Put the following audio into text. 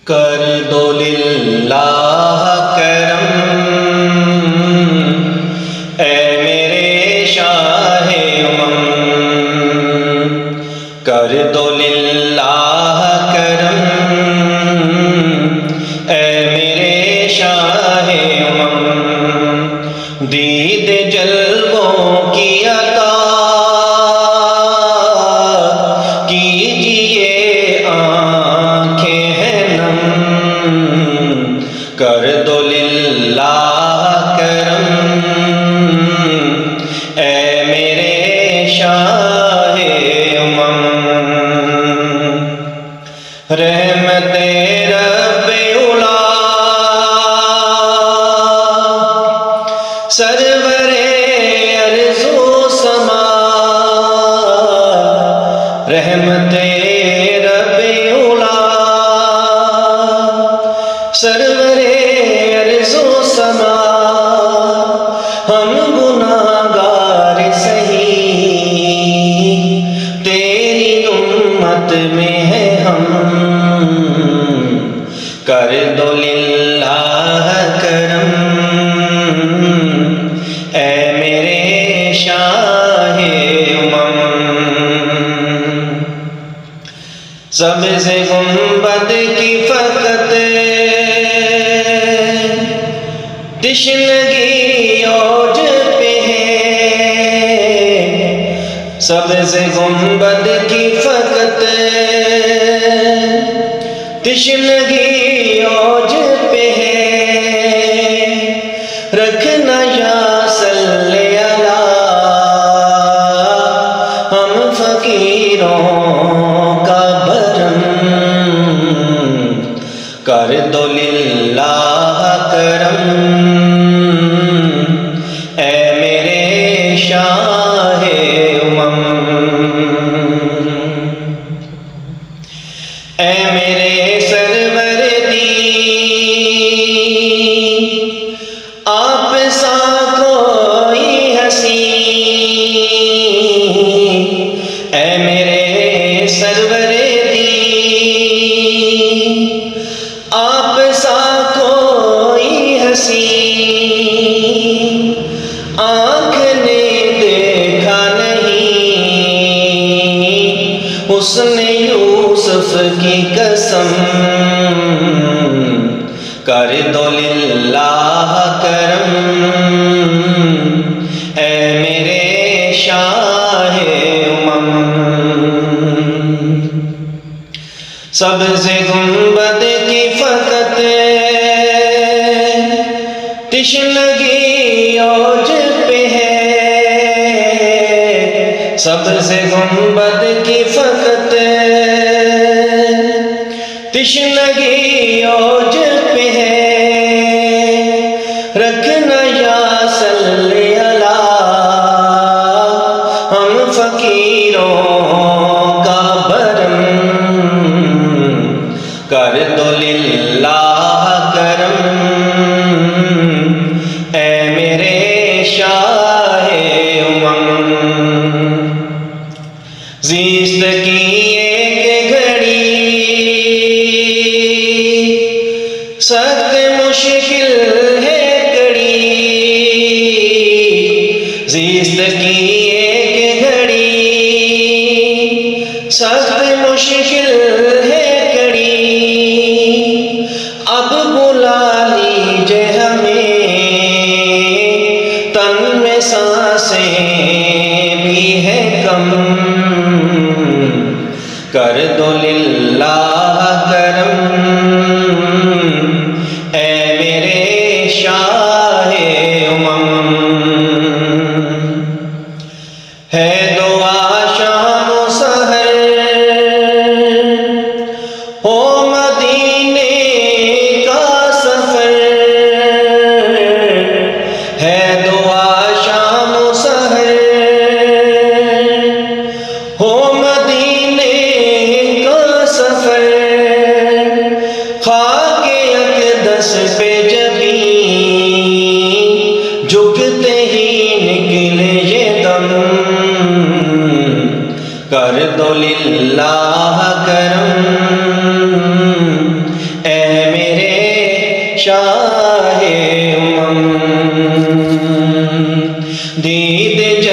कर दो लिल्लाह करम ए मेरे शाहे उमम, कर दो लिल्लाह करम ए मेरे शाहे उमम। दीद जल्वों की अता कीजिए आँखें हैं नम, कर दो लिल्लाह करम ए मेरे शाहे उमम। रहमते रब्बे उला सरवरे अर्ज़ो समा, रहमते रब्बे उला सरवरे अर्ज़ो समा। हम गुनाहगार सही तेरी उम्मत में है हम, कर दो लिल्लाह करम ए मेरे शाहे उमम। सबसे गुंबद की फकत तिश्नगी औज पे है, सबसे गुंबद की फकत तिश्नगी औज पे है। रखना या सल्ले अला हम फकीरों का भरम, कर दो लिल्लाह करम ए मेरे शाहे उमम। ए मेरे सरवर दी आप सा कोई हसी, ए मेरे सरवर दी आप सा कोई हसी। आँख ने देखा नहीं उसने यूसुफ की कसम, कर दो लिल्लाह करम ए मेरे शाहे उमम। सबसे गुंबद की फकत तिश्नगी औज पे है, सबसे गुंबद की फकत तिश्नगी औज पे है। रखना या सल्ले अला हम फकीरों का भरम, कर दो लिल्लाह करम ए मेरे शाहे उमम। ज़िस्त की एक घड़ी सख्त मुश्किल है कड़ी, ज़िस्त की एक घड़ी सख्त मुश्किल है कड़ी। अब बुला लीजिए हमें तन में सांसें भी है कम, कर दो लिल्लाह करम ए मेरे शाहे उमम। है दुआ शाम सहर हो मदीने का सफर, है दुआ शाम सहर दीद